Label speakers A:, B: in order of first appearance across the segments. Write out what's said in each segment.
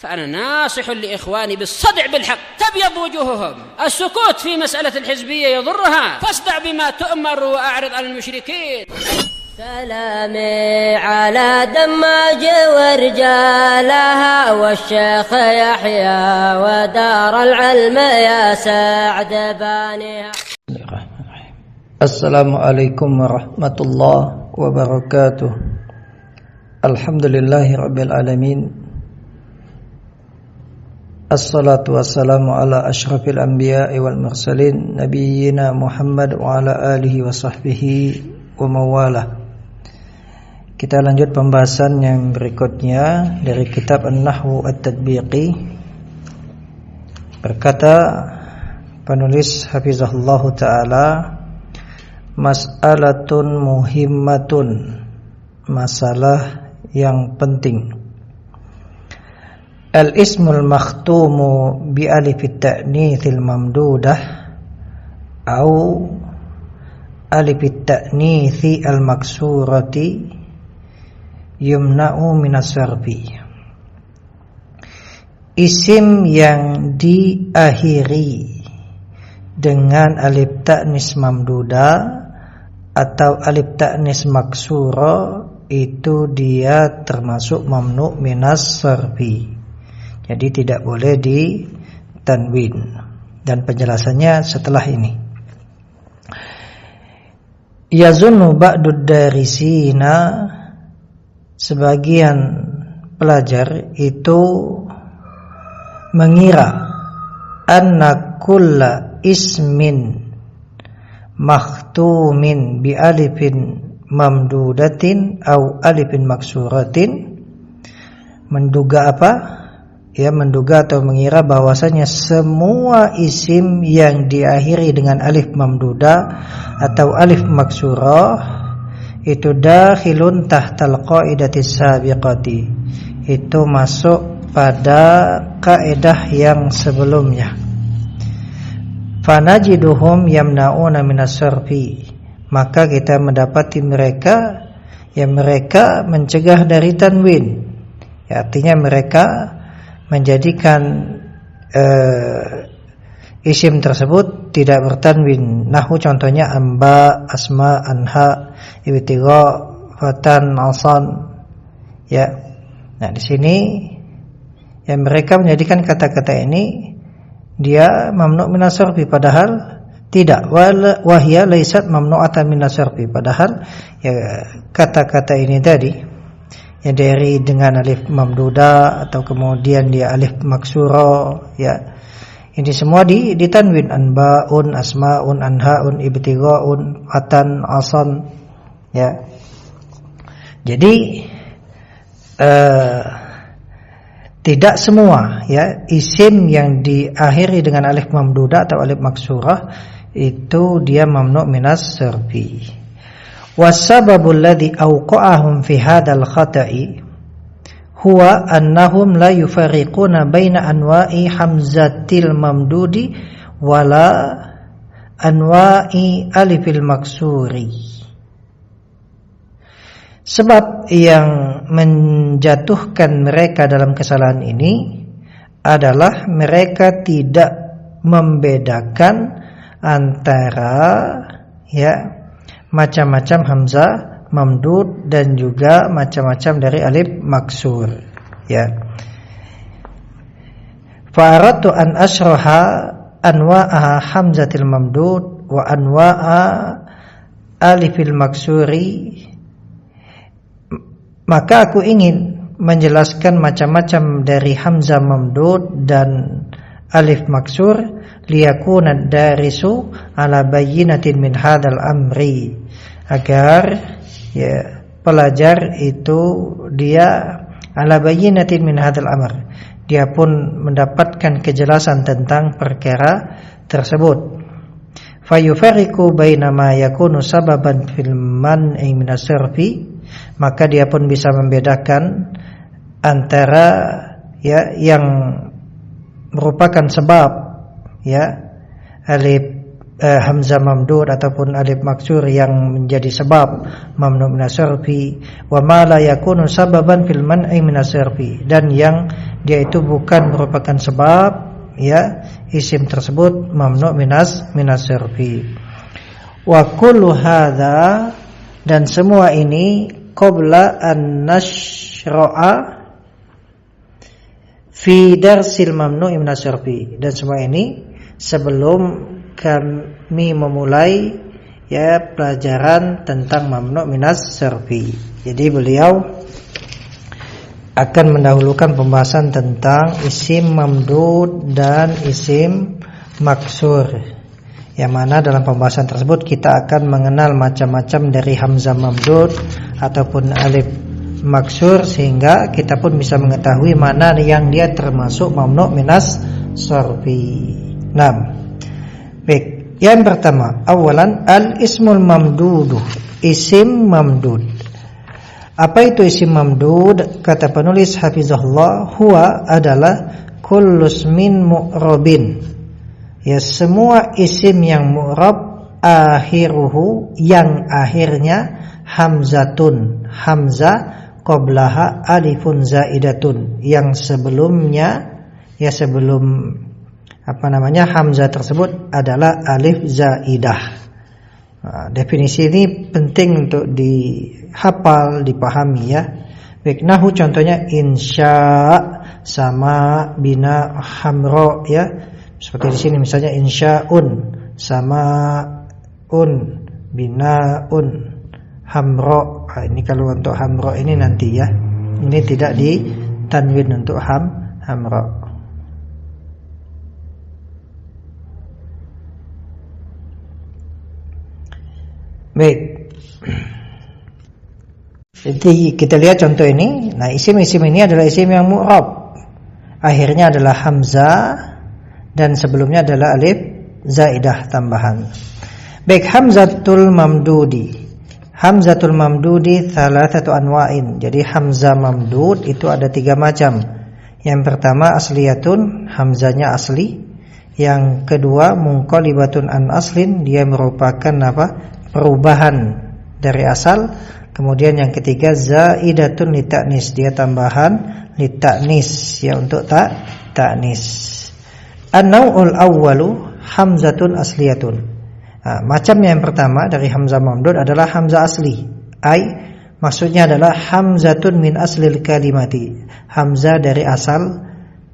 A: فأنا ناصح لإخواني بالصدع بالحق تبيض وجوههم. السكوت في مسألة الحزبية يضرها، فاصدع بما تؤمر وأعرض عن المشركين.
B: سلامي على دماج ورجالها والشيخ يحيى ودار العلم يا سعد بانيها.
C: Assalamualaikum warahmatullahi wabarakatuh. Alhamdulillahi rabbil alamin. Assalatu wassalamu ala asyrafil anbiya'i wal mursalin nabiyyina Muhammad wa ala alihi wa sahbihi wa mawalah. Kita lanjut pembahasan yang berikutnya dari kitab An-Nahwu At-Tadbiqi. Berkata penulis hafizahullahu ta'ala, mas'alatun muhimmatun, masalah yang penting. Al-ismul makhtumu bi alifit ta'nitsil mamdudah au alifit ta'nithi al-maksurati yumna'u minas sarfi. Isim yang diakhiri dengan alif ta'nis mamduda atau alif ta'nis maksura itu dia termasuk mamnu' minas sarfi. Jadi tidak boleh di tanwin. Dan penjelasannya setelah ini. Yazunnu ba'dud darisina, sebagian pelajar itu mengira anna kulla ismin makhtumin bi alifin mamdudatin au alifin maksuratin, menduga apa? Ya, menduga atau mengira bahwasanya semua isim yang diakhiri dengan alif mamduda atau alif maksurah itu dakhilun tahtal qaidatis sabiqati, itu masuk pada kaidah yang sebelumnya. Fanajiduhum yamna'una minas sarfi, maka kita mendapati mereka mencegah dari tanwin. Ya, artinya mereka menjadikan isim tersebut tidak bertanwin. Nahwu contohnya amba, asma, anha, ibtigha, fatan, asan. Ya. Nah, di sini ya mereka menjadikan kata-kata ini dia mamnu' minas sarfi, padahal tidak. Wahya laysat mamnu'atan minas sarfi, padahal ya kata-kata ini tadi ya dari dengan alif mamduda atau kemudian dia alif maksura, ya ini semua ditanwin. Anbaun, asmaun, anhaun, ibtighaun, fatan, asan, ya. Jadi tidak semua ya isim yang diakhiri dengan alif mamduda atau alif maksurah itu dia mamnu' minas sarfi. Wasababul ladzi awqa'ahum fi hadzal khata'i huwa annahum la yufariquna baina anwa'i hamzatil mamdudi wala anwa'i alifil maksuri. Sebab yang menjatuhkan mereka dalam kesalahan ini adalah mereka tidak membedakan antara ya macam-macam hamzah mamdud dan juga macam-macam dari alif maksur, ya. Fa'aratu an ashraha anwa'a hamzatil mamdud wa anwa'a alifil maksuri, maka aku ingin menjelaskan macam-macam dari hamzah mamdud dan alif maksur liyakuna darisu ala bayyinatin min hadzal amri, agar ya pelajar itu dia ala bayyinatin min hadzal amr, dia pun mendapatkan kejelasan tentang perkara tersebut. Fayufariqu baina ma yakunu sababan fil man'i minas sarfi, maka dia pun bisa membedakan antara ya yang merupakan sebab ya alif hamzah mamdud ataupun alif maksur yang menjadi sebab mamnu' minas sarfi, wa ma la yakunu sababan fil man'i minas sarfi, dan yang dia itu bukan merupakan sebab ya isim tersebut mamnu' minas sarfi. Wa kullu hadza, dan semua ini qabla an nashra'a fi darsil mamnu' minas sarfi, dan semua ini sebelum kami memulai ya pelajaran tentang mamnu' minas sarfi. Jadi beliau akan mendahulukan pembahasan tentang isim mamdud dan isim maksur, yang mana dalam pembahasan tersebut kita akan mengenal macam-macam dari hamzah mamdud ataupun alif maksur, sehingga kita pun bisa mengetahui mana yang dia termasuk mamnu' minas sarfi. Baik, yang pertama, awalan al-ismul mamdudu, isim mamdud. Apa itu isim mamdud? Kata penulis hafizahullah, huwa adalah kullu ismin mu'rabin, ya semua isim yang mu'rab, akhiruhu yang akhirnya hamzatun, hamzah, qablaha alifun zaidatun, yang sebelumnya ya sebelum hamzah tersebut adalah alif zaidah. Definisi ini penting untuk dihafal, dipahami ya. Baik, nahu contohnya insya, sama, bina, hamro ya. Seperti di sini misalnya insya'un, samaun, binaun, hamro. Ini kalau untuk hamro ini nanti ya. Ini tidak ditanwin untuk hamro. Baik, jadi kita lihat contoh ini. Nah, isim-isim ini adalah isim yang mu'rab, akhirnya adalah hamzah dan sebelumnya adalah alif zaidah tambahan. Baik, hamzatul mamdudi. Hamzatul mamdudi thalathatu anwa'in. Jadi hamzah mamdud itu ada 3 macam. Yang pertama asliyatun, hamzahnya asli. Yang kedua munqalibatun an aslin, dia merupakan perubahan dari asal. Kemudian yang ketiga zaidatun litaknis, dia tambahan litaknis ya untuk taknis. An-naw'ul awwalu hamzatun asliyatun. Macam yang pertama dari hamzah mamdud adalah hamzah asli. Maksudnya adalah hamzatun min aslil kalimati, hamzah dari asal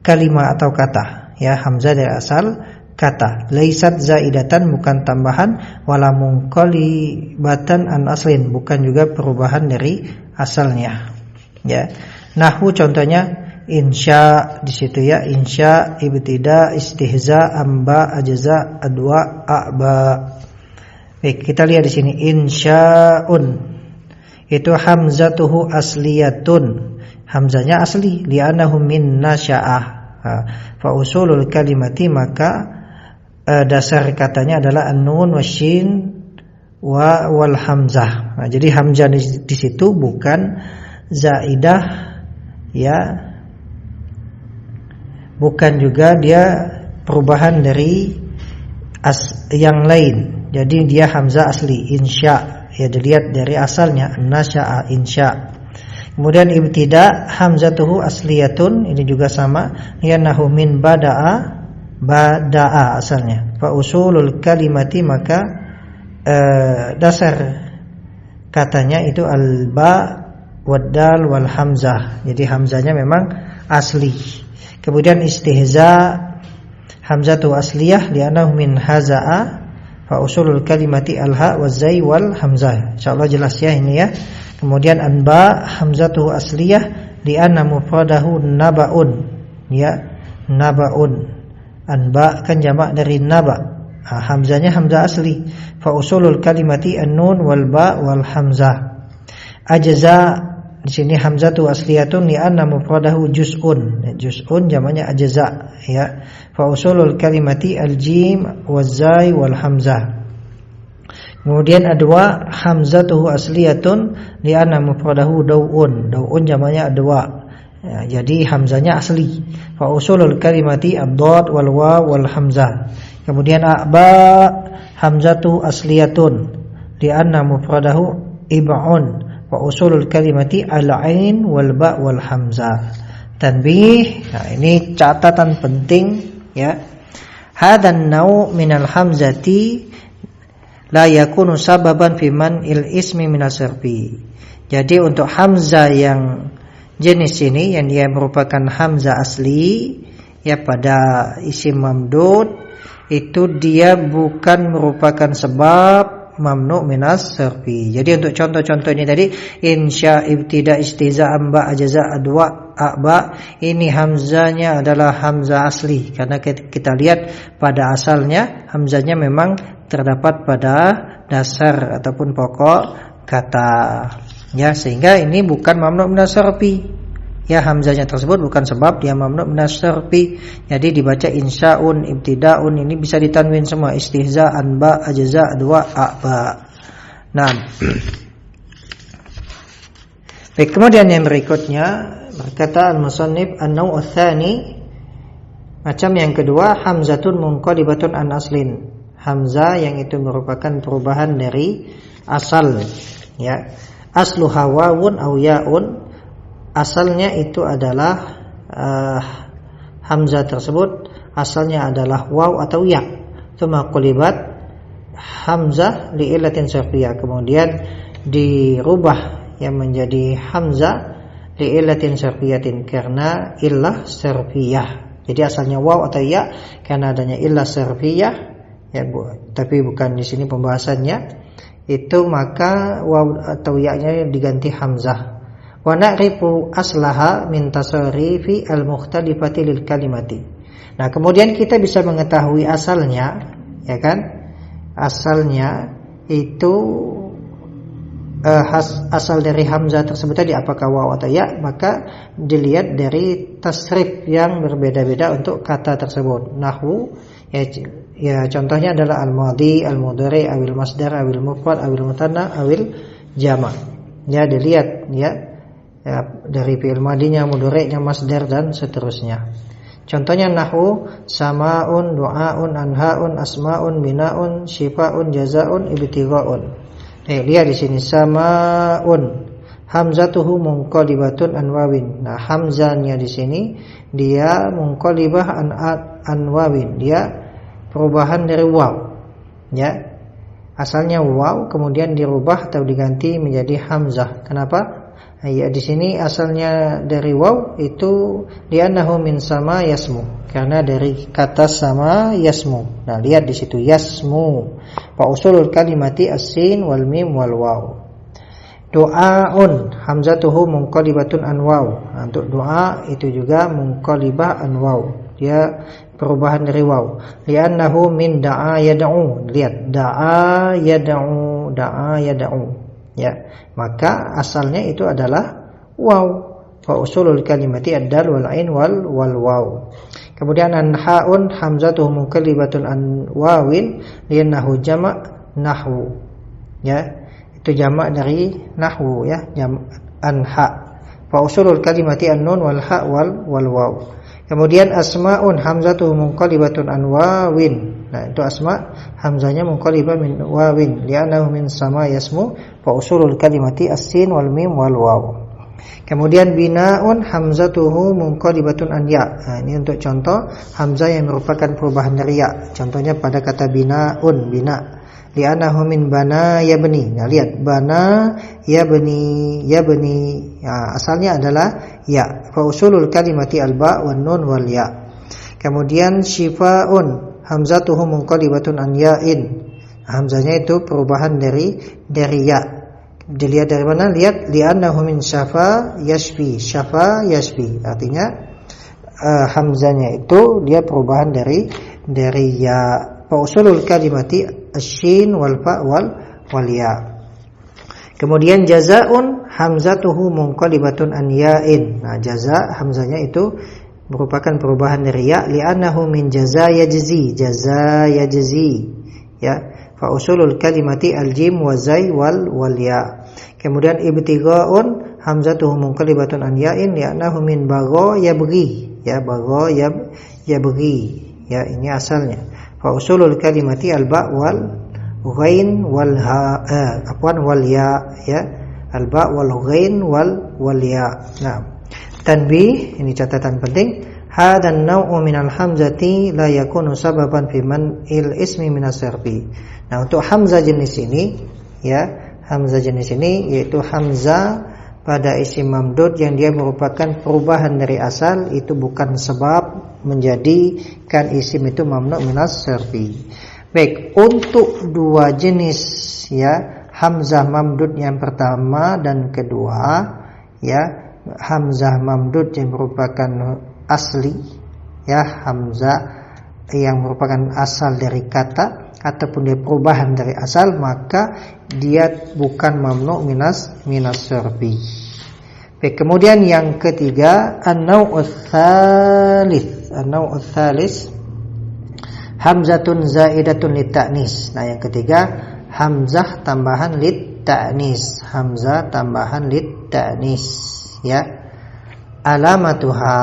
C: kalimat atau kata ya, hamzah dari asal kata. Laisat zaidatan, bukan tambahan, wala munqalibatan an aslin, bukan juga perubahan dari asalnya ya. Nahwu contohnya insya di situ ya, insya, ibtida, istihza, amba, ajza, adwa, a'ba. Baik, kita lihat di sini insya'un itu hamzatuhu asliyatun, hamzanya asli, li'annahu min nasya'ah. Fa usulul kalimati, maka dasar katanya adalah an-nun wasyin wal hamzah. Nah, jadi hamzah di situ bukan zaidah ya, bukan juga dia perubahan dari yang lain. Jadi dia hamzah asli insya ya, dilihat dari asalnya nasya'a insya. Kemudian ibtida hamzatuhu asliyatun, ini juga sama, yanahu min bada'a asalnya. Fa usulul kalimati, maka dasar katanya itu al-ba wad-dal wal hamzah. Jadi hamzahnya memang asli. Kemudian istihza hamzatu asliyah li'annahu min haza'a, fa usulul kalimati al-ha waz-zai wal hamzah. Insyaallah jelas ya ini ya. Kemudian anba hamzatu asliyah li'anna mufradahu naba'un ya, naba'un. Anba kan jamak dari naba. Hamzahnya hamzah asli. Fa usulul kalimati an-nun wal ba wal hamzah. Ajza di sini hamzatu asliyatun li'anna mufradahu juz'un. Juz'un jamaknya ajza ya. Fa usulul kalimati al-jim waz-zai wal hamzah. Kemudian adwa hamzatuhu asliyatun li'anna mufradahu daw'un. Daw'un jamaknya adwa. Ya, jadi hamzanya asli. Fa usulul kalimati ad-dad wal waw wal hamzah. Kemudian a'ba hamzatu asliyatun li'anna mufradahu ib'un wa usulul kalimati al-ain wal ba wal hamzah. Tanbih, nah ini catatan penting ya. Hadan nau' minal hamzati la yakunu sababan fi man'il ismi minas sarfi. Jadi untuk hamzah yang jenis ini yang dia merupakan hamzah asli ya pada isim mamdud, itu dia bukan merupakan sebab mamnu minas sarfi. Jadi untuk contoh-contoh ini tadi insya, ibtida, istiza, amba, ajaza, adwa, a'ba, ini hamzanya adalah hamzah asli karena kita lihat pada asalnya hamzanya memang terdapat pada dasar ataupun pokok kata ya, sehingga ini bukan mamnu minas sarfi. Ya, hamzanya tersebut bukan sebab dia mamnu minas sarfi. Jadi dibaca insyaun, ibtidaun, ini bisa ditanwin semua, istihza, anba, ajaza, adwa, a'ba. Nah. Baik, kemudian yang berikutnya berkata al-musannif an-naw' ats-tsani, macam yang kedua, hamzatun munqalibatun an aslin. Hamzah yang itu merupakan perubahan dari asal ya. Asluha wawun aw ya'un. Asalnya itu adalah hamzah tersebut asalnya adalah waw atau ya. Tsumma qulibat hamzah li illatin sarfiyah, kemudian dirubah yang menjadi hamzah li illatin sarfiyatin karena illah sarfiyah. Jadi asalnya waw atau ya karena adanya illah sarfiyah ya, tapi bukan di sini pembahasannya. Itu maka waw atau ya-nya diganti hamzah. Wa na'rifu aslaha min tasarifi al-mukhtalifati lil kalimati. Nah, kemudian kita bisa mengetahui asalnya, ya kan? Asalnya itu asal dari hamzah tersebut tadi apakah waw atau ya, maka dilihat dari tasrif yang berbeda-beda untuk kata tersebut. Nahwu ya contohnya adalah al-madhi, al-mudhari, awil masdar, awil mufrad, awil mutanna, awil jama'. Ya, dilihat ya dari fi'il madinya, mudhari'nya, masdar dan seterusnya. Contohnya nahwu samaun, du'aun, anhaun, asmaun, bina'un, syifa'un, jazaun, ibtigha'un. Lihat di sini samaun hamzatuhu munqalibatun an wawin. Nah, hamzahnya di sini dia munqalibah an wawin. Dia perubahan dari waw. Ya. Asalnya waw kemudian dirubah atau diganti menjadi hamzah. Kenapa? Ya, di sini asalnya dari waw itu li'annahu min sama yasmu, karena dari kata sama yasmu. Nah, lihat di situ yasmu. Wa usulul kalimati as-sin wal mim wal waw. Du'aun hamzatuhu munqalibatun an waw. Nah, untuk doa itu juga munqalibah an waw. Dia perubahan dari waw. Li'annahu min da'a yad'u. Lihat da'a yad'u, da'a yad'u. Ya, maka asalnya itu adalah waw. Wa usulul kalimati ad-dal wal ain wal waw. Kemudian anhaun hamzatuhu munqalibatun an wawin li'annahu jama' nahwu. Ya, itu jamak dari nahwu ya, jam' anha. Wa usulul kalimati an-nun wal ha wal waw. Kemudian asmaun hamzatuhu munqalibatun an wawin. Nah, itu asma hamzanya munqalibah min wawin li'annahu min sama yasmu wa usulul kalimati as-sin wal mim wal waw. Kemudian bina'un hamzatuhu munqalibatun an ya. Nah, ini untuk contoh hamzah yang merupakan perubahan dari ya. Contohnya pada kata bina'un, bina. Li'annahu min bana yabni. Nah, lihat bana yabni, yabni. Nah, asalnya adalah ya. Fa usulul kalimati al-ba wan nun wal ya. Kemudian syifa'un hamzatuhu munqalibatun an ya'in. Hamzanya itu perubahan dari ya. Dilihat dari mana? Lihat li'annahu min syafa yashfi. Syafa yashfi. Artinya hamzanya itu dia perubahan dari ya. Fa usulul kalimati asyin wal fa wal ya. Kemudian jazaun hamzatuhu munqalibatun an ya'in. Nah, jaza hamzanya itu merupakan perubahan dari ya li'annahu min jaza yajzi, jaza yajzi. Ya, fa usulul kalimati al-jim wa zai wal ya. Kemudian ibtigha'un hamzatuhu munqalibatun an ya'in li'annahu min bagha yabghi. Ya, bagha yabghi. Ya, ini asalnya. Fa usulul kalimati al-ba wal ghain wal ha wal ya, ya. Al-ba wal ghain wal ya. Nah, tanbih, ini catatan penting. Hadan naw'u minal hamzati la yakunu sababan fi man'il ismi minas sarfi. Nah, untuk hamzah jenis ini, ya, hamzah jenis ini yaitu hamzah pada isim mamdud yang dia merupakan perubahan dari asal, itu bukan sebab menjadikan isim itu mamnu' minas sarfi. Baik, untuk dua jenis, ya, hamzah mamdud yang pertama dan kedua, ya, hamzah mamdud yang merupakan asli, ya, hamzah yang merupakan asal dari kata ataupun dia perubahan dari asal, maka dia bukan mamnu' minas sarfi. Baik, kemudian yang ketiga, an-naw'uts tsalits hamzatun zaidatun lit-ta'nis. Nah, yang ketiga, hamzah tambahan lit-ta'nis, hamzah tambahan lit-ta'nis, ya. Alamatuha.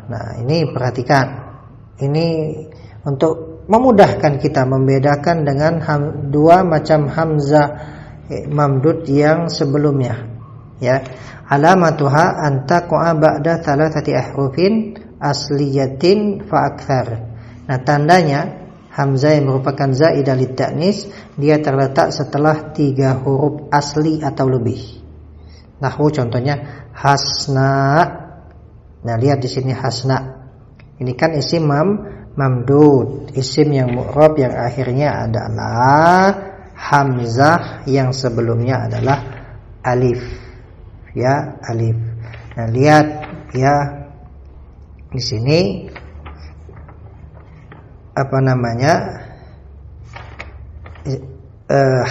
C: Nah, ini perhatikan. Ini untuk memudahkan kita membedakan dengan dua macam hamzah mamdud yang sebelumnya, ya. Alamatuha an taqa'a ba'da thalathati ahrufin asliyatin fa akthar. Nah, tandanya hamzah yang merupakan zaidah lit-ta'nis, dia terletak setelah 3 huruf asli atau lebih. Nahwu contohnya hasna. Nah, lihat di sini hasna. Ini kan isim mamdud, isim yang mu'rab yang akhirnya adalah hamzah yang sebelumnya adalah alif, ya, alif. Nah, lihat, ya, di sini apa namanya,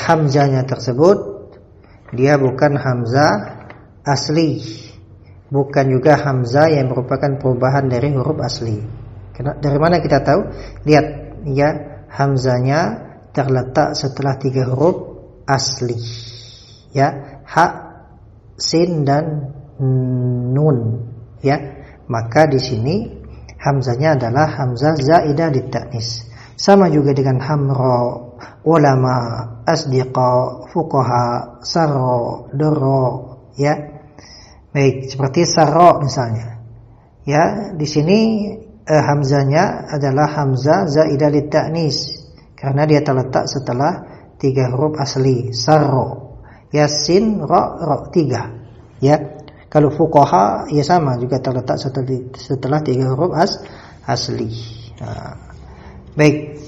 C: hamzahnya tersebut dia bukan hamzah asli, bukan juga hamzah yang merupakan perubahan dari huruf asli. Dari mana kita tahu? Lihat, ya, hamzahnya terletak setelah 3 huruf asli, ya, ha, sin dan nun, ya. Maka di sini hamzahnya adalah hamzah zaidah lit-ta'nis. Sama juga dengan hamra, ulama, asdiqa, fuqaha, sarra, darra, ya. Baik, seperti sarra misalnya. Ya, di sini hamzahnya adalah hamzah zaidah lit-ta'nis karena dia terletak setelah 3 huruf asli. Sarra, ya, sin, ra, 3. Ya. Kalau fuqaha, ya, sama juga terletak setelah 3 huruf asli. Nah, baik.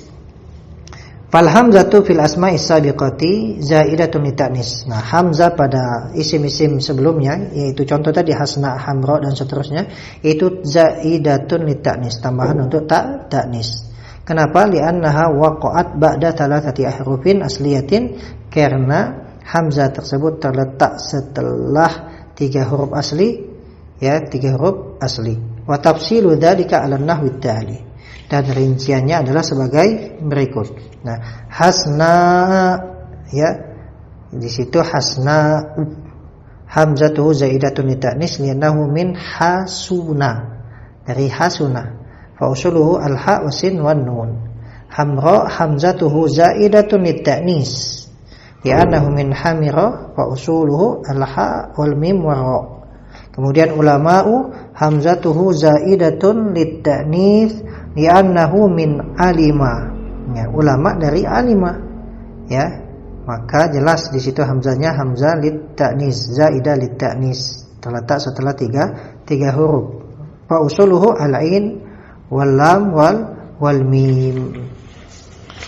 C: Fal hamzatu fil asma'is sabiqati zaidatun lit-ta'nis. Nah, hamzah pada isim-isim sebelumnya, yaitu contoh tadi hasna, hamra dan seterusnya, itu zaidatun lit-ta'nis, tambahan untuk ta'nis. Kenapa? Li'annaha waqa'at ba'da thalathati ahrufin asliyatin, karena hamzah tersebut terletak setelah 3 huruf asli, ya, 3 huruf asli. Wa tafsilu dzalika 'ala an-nahwi at-tali. Dan rinciannya adalah sebagai berikut. Nah, hasna, ya, di situ hasna hamzatuhu zaidatun lit-ta'nis li'annahu min hasuna, dari hasuna. Fa usuluhu al-ha wa sin wan nun. Hamra hamzatuhu zaidatun lit-ta'nis li'annahu min hamira wa usuluhu al-ha wal mim wa ra. Kemudian ulama'u hamzatuhu zaidatun lit-ta'nis li'annahu min alima. Ya, ulama dari alima, ya. Maka jelas di situ hamzahnya hamzah lit-ta'nis, zaidah lit-ta'nis, terletak setelah 3 huruf. Fa usuluhu al-ain wal lam wal mim.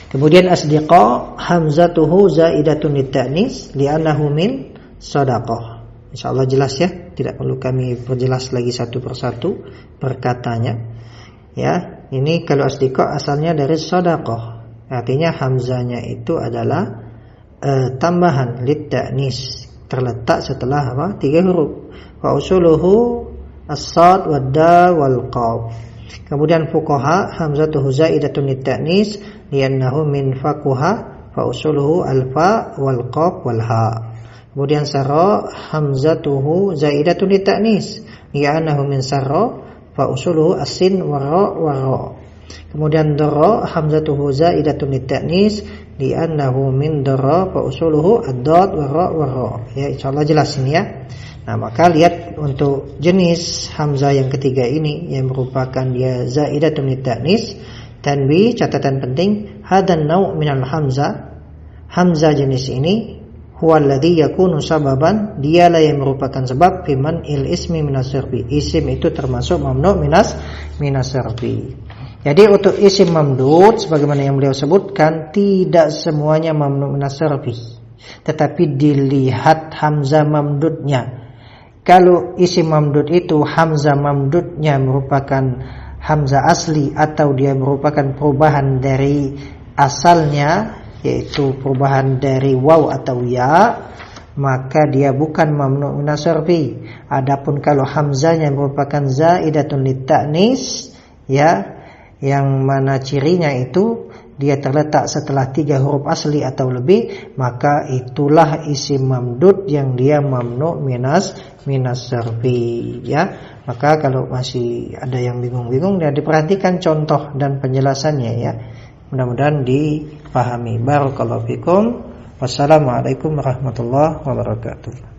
C: Kemudian asdiqa hamzatuhu zaidatun lit-ta'nis li'annahu min shadaqah. Insyaallah jelas, ya, tidak perlu kami perjelas lagi satu persatu perkatanya. Ya, ini kalau asdiqa asalnya dari shadaqah. Artinya hamzahnya itu adalah tambahan lit-ta'nis, terletak setelah apa? 3 huruf. Wa usuluhu as-sad wad dal wal qaf. Kemudian fuqaha hamzatuhu zaidatun lit-ta'nis li'annahu min faquha fa usuluhu al-fa wal qaf wal ha. Kemudian sarra hamzatuhu zaidatun lit-ta'nis li'annahu min sarra fa usuluhu as-sin wa ra wa ra. Kemudian darra hamzatuhu zaidatun litta'nis li'annahu min darra fa usuluhu ad-dad wa ra wa ra. Ya, insyaallah jelas ini ya. Nah, maka lihat untuk jenis hamzah yang ketiga ini yang merupakan dia zaidatun litta'nis, tanbih, catatan penting, hadan nau' minal hamzah. Hamzah jenis ini huwa alladhi yakunu sababan, dialah yang merupakan sebab fiman il ismi minas sarfi. Isim itu termasuk mamnu minas sarfi. Jadi untuk isim mamdud sebagaimana yang beliau sebutkan tidak semuanya mamnu minas sarfi, tetapi dilihat hamzah mamdudnya. Kalau isim mamdud itu hamzah mamdudnya merupakan hamzah asli atau dia merupakan perubahan dari asalnya, yaitu perubahan dari waw atau ya, maka dia bukan mamnu minas sarfi. Adapun kalau hamzahnya merupakan zaidatun litta'nis, ya, yang mana cirinya itu dia terletak setelah 3 huruf asli atau lebih, maka itulah isim mamdud yang dia mamnu minas sarfi, ya. Maka kalau masih ada yang bingung-bingung, ya diperhatikan contoh dan penjelasannya, ya. Mudah-mudahan dipahami. Barakallahu fikum. Wassalamualaikum warahmatullahi wabarakatuh.